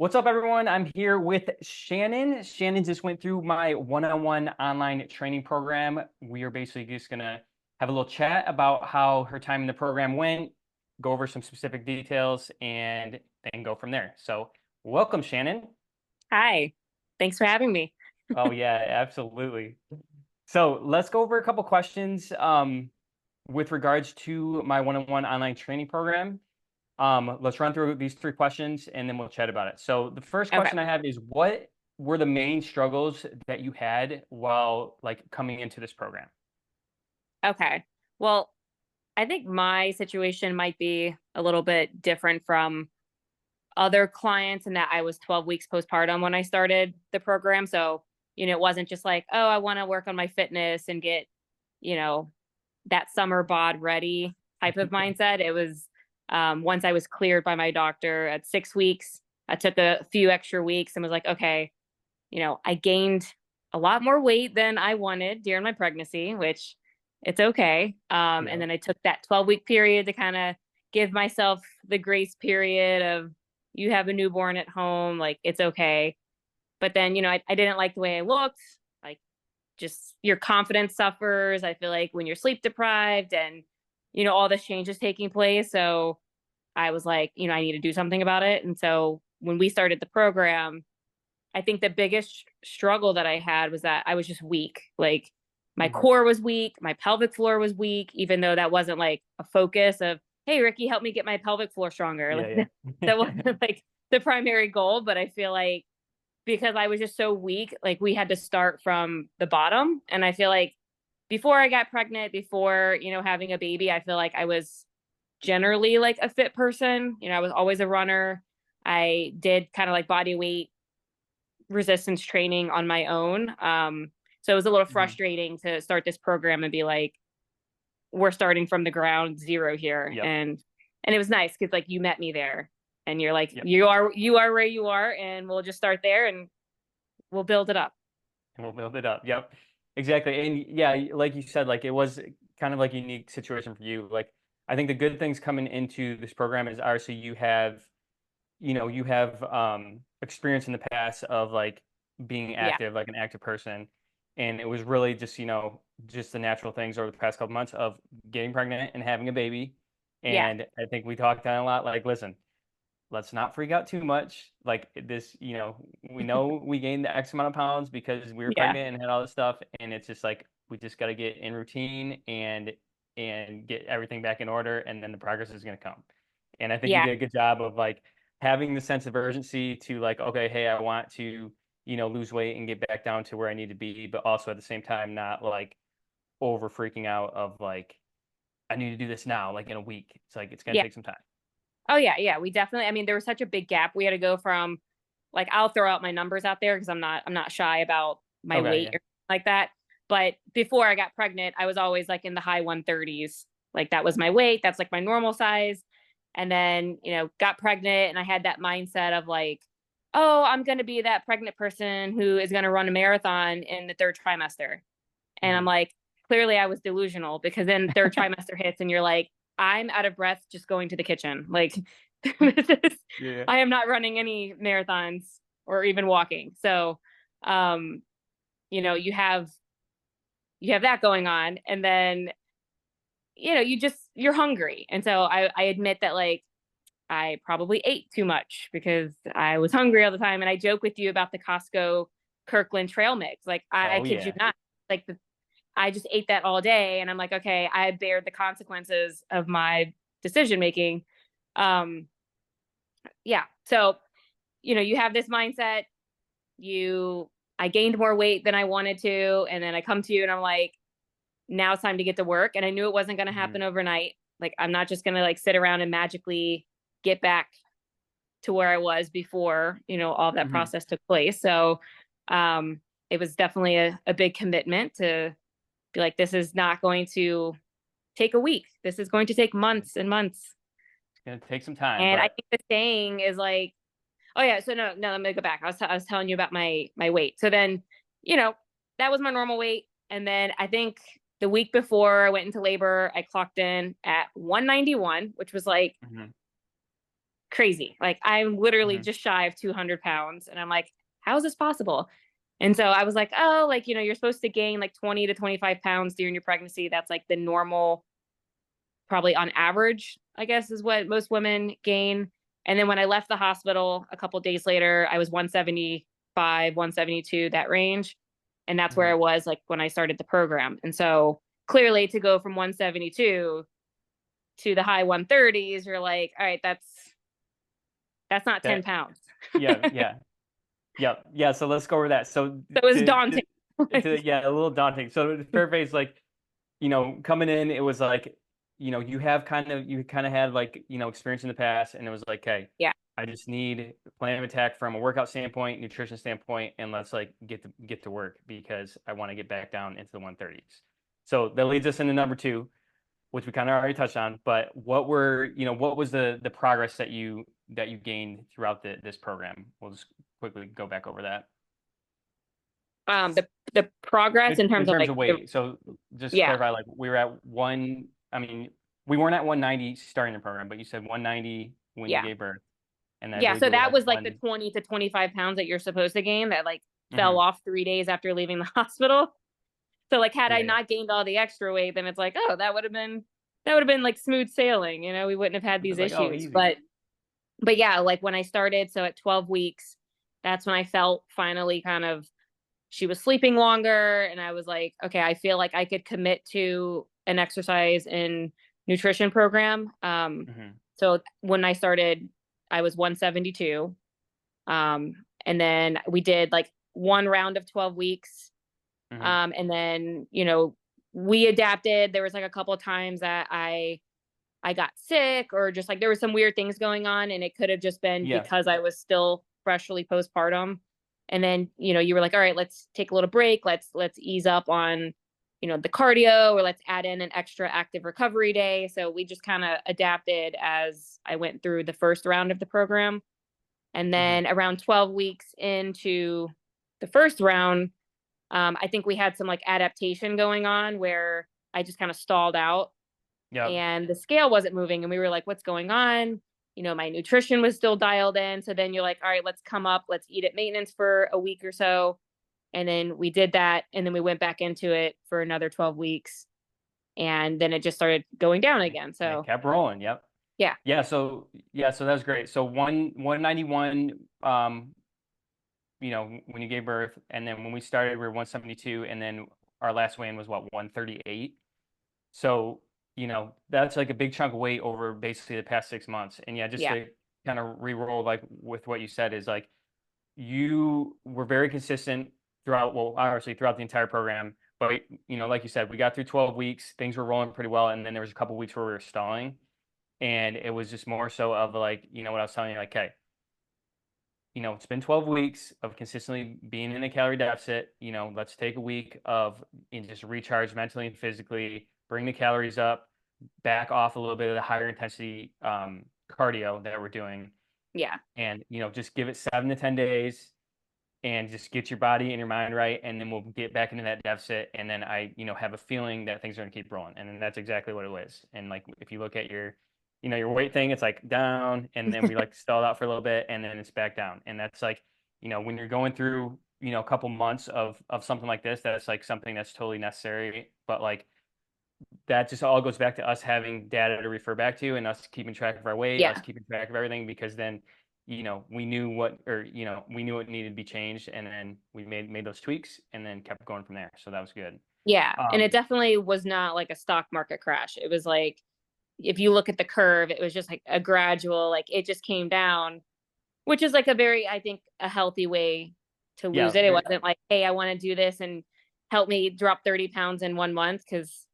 What's up, everyone? I'm here with Shannon. Shannon just went through my one-on-one online training program. We are basically just gonna have a little chat about how her time in the program went, go over some specific details, and then go from there. So, welcome, Shannon. Hi, thanks for having me. Oh yeah, absolutely. So let's go over a couple questions with regards to my one-on-one online training program. Let's run through these three questions and then we'll chat about it. So the first Okay. question I have is what were the main struggles that you had while like coming into this program? Okay. Well, I think my situation might be a little bit different from other clients in that I was 12 weeks postpartum when I started the program. So, it wasn't just like, oh, I want to work on my fitness and get, you know, that summer bod ready type of mindset. It was once I was cleared by my doctor at 6 weeks, I took a few extra weeks and was like, okay, I gained a lot more weight than I wanted during my pregnancy, which it's okay. And Yeah. then I took that 12-week period to kind of give myself the grace period of you have a newborn at home, like it's okay. But then, I didn't like the way I looked. Like just your confidence suffers. I feel like when you're sleep deprived and, all this change is taking place. So I was like, I need to do something about it. And so when we started the program, I think the biggest struggle that I had was that I was just weak. Like my Mhm. core was weak, my pelvic floor was weak, even though that wasn't like a focus of, hey, Ricky, help me get my pelvic floor stronger. Yeah, Like yeah. that wasn't like the primary goal. But I feel like because I was just so weak, like we had to start from the bottom. And I feel like before I got pregnant, before, having a baby, I feel like I was generally like a fit person. I was always a runner. I did kind of like body weight resistance training on my own. So it was a little Mhm. frustrating to start this program and be like, we're starting from the ground zero here. Yep. And it was nice because like you met me there and you're like, Yep. you are where you are, and we'll just start there and we'll build it up. And we'll build it up. Yep. Exactly. And yeah, like you said, like it was kind of like a unique situation for you. Like I think the good things coming into this program is obviously you have experience in the past of like being Yeah. active, like an active person. And it was really just, just the natural things over the past couple months of getting pregnant and having a baby. Yeah. And I think we talked on a lot, like, listen, let's not freak out too much. Like this, we know we gained the X amount of pounds because we were Yeah. pregnant and had all this stuff. And it's just like we just got to get in routine and get everything back in order, and then the progress is going to come. And I think you Yeah. did a good job of like having the sense of urgency to like, okay, hey, I want to, lose weight and get back down to where I need to be, but also at the same time not like over freaking out of like I need to do this now, like in a week. It's like it's gonna Yeah. take some time. Oh yeah. Yeah. We definitely, I mean, there was such a big gap. We had to go from like, I'll throw out my numbers out there because I'm not shy about my Okay, weight yeah. or like that. But before I got pregnant, I was always like in the high 130s. Like that was my weight. That's like my normal size. And then, got pregnant and I had that mindset of like, oh, I'm going to be that pregnant person who is going to run a marathon in the third trimester. And I'm Hmm. like, clearly I was delusional because then third trimester hits and you're like, I'm out of breath just going to the kitchen. Like, Yeah. I am not running any marathons or even walking. So, um, you know, you have you have that going on, and then you're hungry, and so I admit that like I probably ate too much because I was hungry all the time, and I joke with you about the Costco Kirkland trail mix. Like I Oh kid you yeah. not, like I just ate that all day, and I'm like, okay, I bear the consequences of my decision making. Um, yeah, so you have this mindset. I gained more weight than I wanted to, and then I come to you and I'm like, now it's time to get to work. And I knew it wasn't going to Hmm. happen overnight. Like I'm not just going to like sit around and magically get back to where I was before, all that Hmm. process took place. So um it was definitely a big commitment to be like, this is not going to take a week. This is going to take months and months. It's gonna take some time, And I but think the saying is like, oh yeah, so no, let me go back. I was telling you about my weight. So then, you know, that was my normal weight. And then I think the week before I went into labor, I clocked in at 191, which was like mhm. crazy. Like I'm literally Hmm. just shy of 200 pounds. And I'm like, how is this possible? And so I was like, oh, like, you're supposed to gain like 20 to 25 pounds during your pregnancy. That's like the normal, probably on average, I guess, is what most women gain. And then when I left the hospital a couple days later, I was 175, 172, that range. And that's where Hmm. I was like when I started the program. And so clearly to go from 172 to the high 130s, you're like, all right, that's not 10 That, pounds. yeah, yeah, yeah, yeah. So let's go over that. So So it was to, daunting. yeah, a little daunting. So the fair phase, like, coming in, it was like, you kind of had like, experience in the past, and it was like, okay, Yeah. I just need a plan of attack from a workout standpoint, nutrition standpoint, and let's like get to work because I want to get back down into the 130s. So that leads us into number two, which we kind of already touched on, but what was the progress that you gained throughout this program? We'll just quickly go back over that. The progress in In terms of terms like of weight, so just yeah, clarify, like we were at one, I mean, we weren't at 190 starting the program, but you said 190 when you yeah. gave birth, and I Yeah, believe so we were that like was like the one. 20 to 25 pounds that you're supposed to gain that like fell Hmm. off 3 days after leaving the hospital. So like had I Yeah, not gained all the extra weight, then it's like, oh, that would have been like smooth sailing, we wouldn't have had these it's like, oh, issues. easy. But yeah, like when I started, so at 12 weeks, that's when I felt finally kind of she was sleeping longer and I was like, okay, I feel like I could commit to an exercise and nutrition program. Hmm. So when I started, I was 172. And then we did like one round of 12 weeks. Hmm. And then, we adapted. There was like a couple of times that I got sick or just like there were some weird things going on and it could have just been Yeah. because I was still freshly postpartum. And then, you were like, all right, let's take a little break. Let's ease up on, the cardio or let's add in an extra active recovery day. So we just kind of adapted as I went through the first round of the program. And Hmm. then around 12 weeks into the first round, I think we had some like adaptation going on where I just kind of stalled out Yep. and the scale wasn't moving. And we were like, what's going on? My nutrition was still dialed in. So then you're like, all right, let's come up, let's eat at maintenance for a week or so. And then we did that. And then we went back into it for another 12 weeks. And then it just started going down again. And it So kept rolling. Yep. yeah, Yeah, so that was great. So 191, when you gave birth, and then when we started, we were 172, and then our last weigh-in was what, 138. So, that's like a big chunk of weight over basically the past 6 months. And yeah, just yeah, to kind of re-roll like with what you said is like you were very consistent throughout, well, obviously throughout the entire program. But like you said, we got through 12 weeks, things were rolling pretty well, and then there was a couple weeks where we were stalling. And it was just more so of like, what I was telling you, like, hey, it's been 12 weeks of consistently being in a calorie deficit. Let's take a week of and just recharge mentally and physically, bring the calories up, back off a little bit of the higher intensity cardio that we're doing, yeah, and just give it 7 to 10 days and just get your body and your mind right, and then we'll get back into that deficit. And then I, have a feeling that things are going to keep rolling, and then that's exactly what it was. And like if you look at your weight thing, it's like down, and then we like stalled out for a little bit, and then it's back down. And that's like, when you're going through, a couple months of something like this, that's like something that's totally necessary. But like that just all goes back to us having data to refer back to and us keeping track of our weight, us yeah, keeping track of everything, because then, we knew we knew what needed to be changed, and then we made those tweaks and then kept going from there. So that was good. yeah. And it Um, definitely was not like a stock market crash. It was like, if you look at the curve, it was just like a gradual, like it just came down, which is like a very, I think, a healthy way to lose yeah, it. It wasn't like, hey, I want to do this and help me drop 30 pounds in 1 month. Cause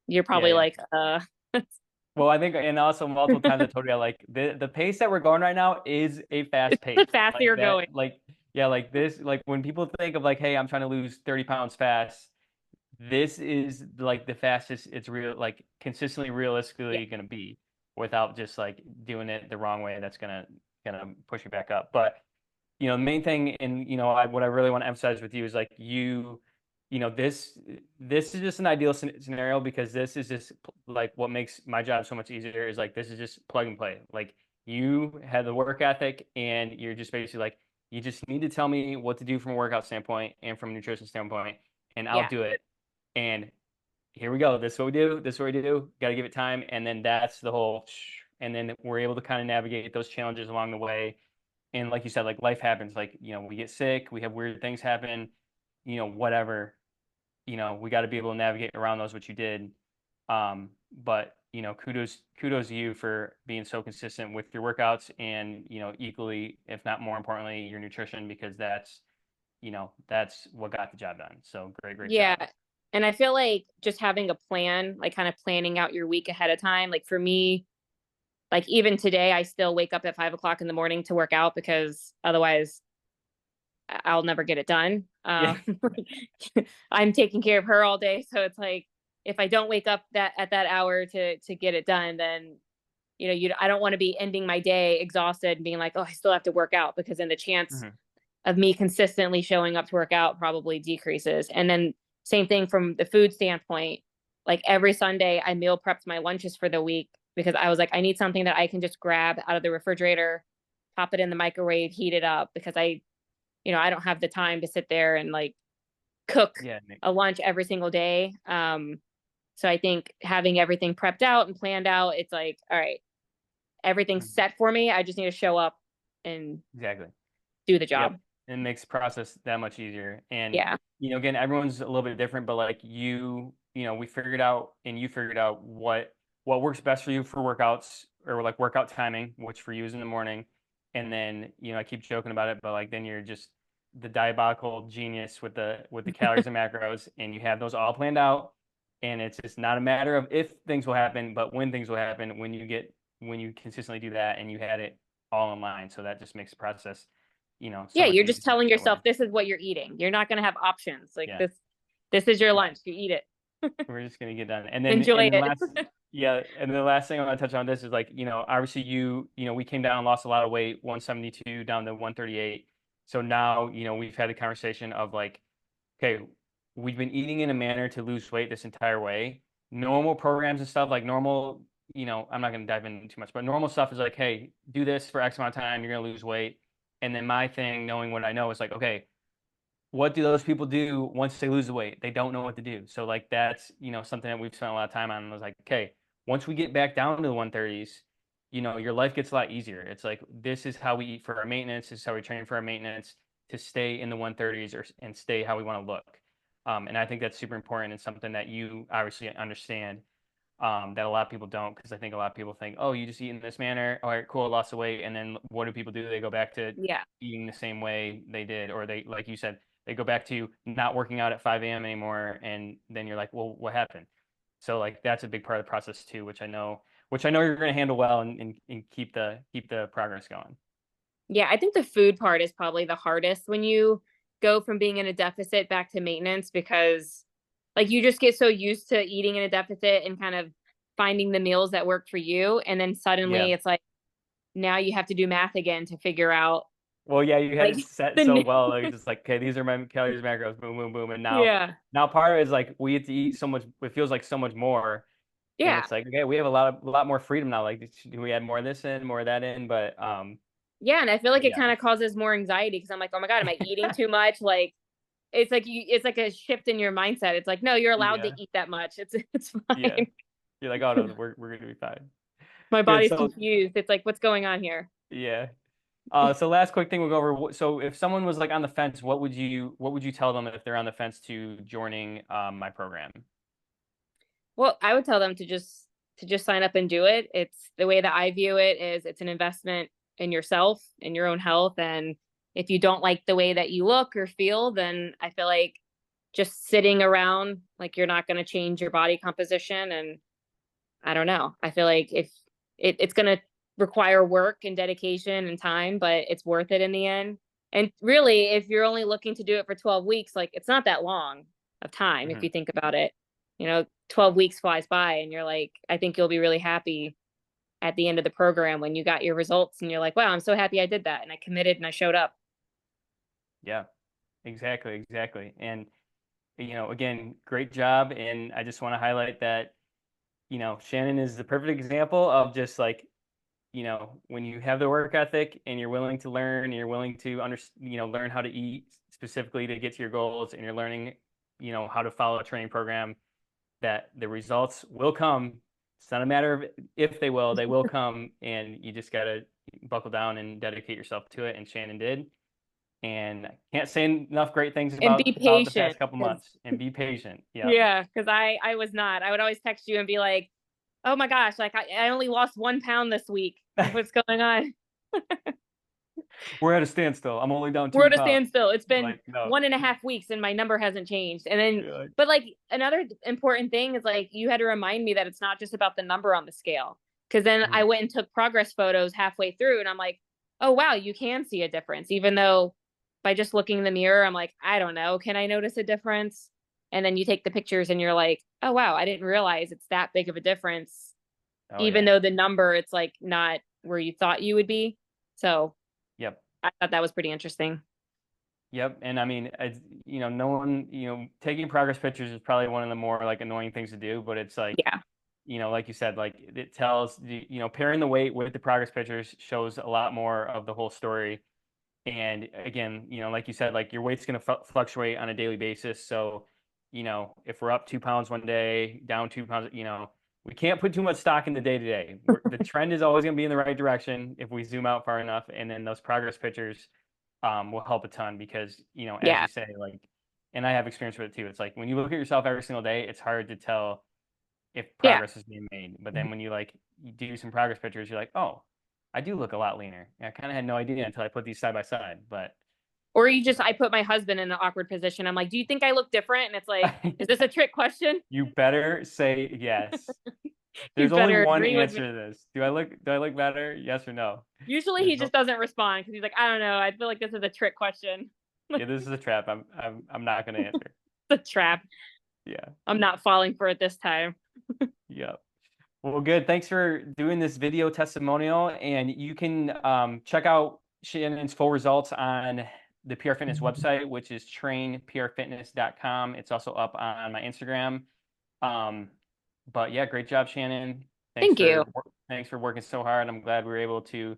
you're yeah, probably yeah. like, Well, I think, and also multiple times I told you, like the pace that we're going right now is a fast the pace. faster Like you're going. that, like yeah, like this, like when people think of like, hey, I'm trying to lose 30 pounds fast, this is like the fastest it's real, like consistently Yeah. realistically going to be, without just like doing it the wrong way. That's gonna push you back up. But the main thing, and what I really want to emphasize with you is like this is just an ideal scenario, because this is just like what makes my job so much easier, is like this is just plug and play. Like You had the work ethic, and you're just basically like, you just need to tell me what to do from a workout standpoint and from a nutrition standpoint, and I'll Yeah. do it. And here we go. This is what we do. This is what we do. Got to give it time. And then that's the whole, and then we're able to kind of navigate those challenges along the way. And like you said, like life happens. Like, we get sick, we have weird things happen, whatever. We got to be able to navigate around those, which you did. But kudos to you for being so consistent with your workouts and, equally, if not more importantly, your nutrition, because that's what got the job done. So great Yeah. job. And I feel like just having a plan, like kind of planning out your week ahead of time, like for me, like even today, I still wake up at 5 o'clock in the morning to work out because otherwise I'll never get it done. Yeah. I'm taking care of her all day. So it's like, if I don't wake up that at that hour to get it done, then, I don't want to be ending my day exhausted and being like, oh, I still have to work out, because then the chance Mhm. of me consistently showing up to work out probably decreases. And then same thing from the food standpoint. Like every Sunday, I meal prepped my lunches for the week because I was like, I need something that I can just grab out of the refrigerator, pop it in the microwave, heat it up, because I don't have the time to sit there and like cook Yeah. a lunch every single day. So I think having everything prepped out and planned out, it's like, all right, everything's Mhm. set for me. I just need to show up and Exactly. do the Yep. job. It makes the process that much easier. And, Yeah. again, everyone's a little bit different, but like we figured out and you figured out what works best for you for workouts, or like workout timing, which for you is in the morning. And then, I keep joking about it, but like then you're just the diabolical genius with the calories and macros, and you have those all planned out. And it's just not a matter of if things will happen, but when things will happen when you consistently do that and you had it all in line. So that just makes the process so Yeah, much you're just easier telling that way. yourself this is what you're eating. You're not going to have options. Like Yeah, this is your yeah. lunch. You eat it. We're just gonna get done, and then Enjoy it. the last thing I want to touch on this is like obviously we came down, lost a lot of weight, 172 down to 138. So now we've had the conversation of like, okay, we've been eating in a manner to lose weight this entire way. Normal programs and stuff, like normal, I'm not gonna dive in too much, but normal stuff is like, hey, do this for X amount of time, you're gonna lose weight. And then my thing, knowing what I know, is like, okay, what do those people do once they lose the weight? They don't know what to do. So like that's, something that we've spent a lot of time on. And I was like, okay, once we get back down to the 130s, your life gets a lot easier. It's like, this is how we eat for our maintenance. This is how we train for our maintenance to stay in the 130s and stay how we want to look. And I think that's super important and something that you obviously understand, that a lot of people don't, because I think a lot of people think, oh, you just eat in this manner. All right, cool, lost the weight. And then what do people do? They go back to Yeah. eating the same way they did, or they, like you said, they go back to not working out at 5 a.m. anymore. And then you're like, well, what happened? So like that's a big part of the process too, which I know you're going to handle well, and keep the progress going. Yeah, I think the food part is probably the hardest when you go from being in a deficit back to maintenance, because like you just get so used to eating in a deficit and kind of finding the meals that work for you, and then Yeah. suddenly it's like now you have to do math again to figure out Well, yeah, you had like it set the so new well. Like, just like, okay, these are my calories, macros, boom, boom, boom. And now, Yeah. now part of it is like we get to eat so much. It feels like so much more, and Yeah. it's like, okay, we have a lot more freedom now. Like, do we add more of this in, more of that in? Yeah, and I feel like But it yeah, kind of causes more anxiety because I'm like, "Oh my God, am I eating too much?" Like it's like a shift in your mindset. It's like, "No, you're allowed to yeah, eat that much. It's yeah. fine." You're like, oh no, we're gonna be fine. My Good. body's So confused. It's like, "What's going on here?" yeah. So last quick thing we'll go over. So if someone was like on the fence, what would you tell them if they're on the fence to joining my program? Well, I would tell them to just sign up and do it. It's the way that I view it is it's an investment in yourself, in your own health, and if you don't like the way that you look or feel, then I feel like just sitting around like you're not going to change your body composition. And I don't know. I feel like if it's going to require work and dedication and time, but it's worth it in the end. And really, if you're only looking to do it for 12 weeks, like it's not that long of time if Mhm. you think about it. 12 weeks flies by and you're like, I think you'll be really happy at the end of the program when you got your results and you're like, wow, I'm so happy I did that and I committed and I showed up. Yeah, exactly. And again, great job. And I just want to highlight that Shannon is the perfect example of just like, when you have the work ethic and you're willing to learn, and you're willing to learn how to eat specifically to get to your goals, and you're learning, how to follow a training program, that the results will come. It's not a matter of if they will come, and you just got to buckle down and dedicate yourself to it. And Shannon did. And I can't say enough great things And be about the patient. past couple 'Cause months. And be patient. Yep. yeah, because I was not. I would always text you and be like, oh my gosh, like I only lost 1 pound this week. Like, what's going on? We're at a standstill. I'm only down We're two at a pounds. standstill. It's been Like, no. 1.5 weeks and my number hasn't changed. And then, You're like, but like another important thing is like you had to remind me that it's not just about the number on the scale. Cause then I mhm. went and took progress photos halfway through and I'm like, oh wow, you can see a difference. Even though by just looking in the mirror, I'm like, I don't know, can I notice a difference? And then you take the pictures and you're like, oh wow, I didn't realize it's that big of a difference. Oh Even yeah. though the number, it's like not where you thought you would be. So Yep. I thought that was pretty interesting. Yep. And I mean, no one, taking progress pictures is probably one of the more like annoying things to do, but it's like, Yeah. like you said, like it tells, pairing the weight with the progress pictures shows a lot more of the whole story. And again, like you said, like your weight's going to fluctuate on a daily basis. So, if we're up 2 pounds one day, down 2 pounds, we can't put too much stock in the day to day. The trend is always going to be in the right direction if we zoom out far enough. And then those progress pictures will help a ton because, as Yeah. you say, like, and I have experience with it too. It's like when you look at yourself every single day, it's hard to tell if Yeah. progress is being made. But then when you do some progress pictures, you're like, oh, I do look a lot leaner. I kind of had no idea until I put these side by side. But Or I put my husband in an awkward position. I'm like, do you think I look different? And it's like, is this a trick question? you better say yes. You There's only better one agree with me. answer to this. Do I look better? Yes or no? Usually There's he no just doesn't respond because he's like, I don't know. I feel like this is a trick question. Yeah, this is a trap. I'm not gonna answer. The trap. Yeah. I'm not falling for it this time. Yeah. Well, good. Thanks for doing this video testimonial. And you can check out Shannon's full results on the PR Fitness website, which is trainprfitness.com. It's also up on my Instagram. Um, but yeah, great job, Shannon. Thanks Thank you. for thanks for working so hard. I'm glad we were able to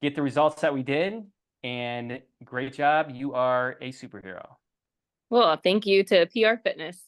get the results that we did. And great job. You are a superhero. Well, thank you to PR Fitness.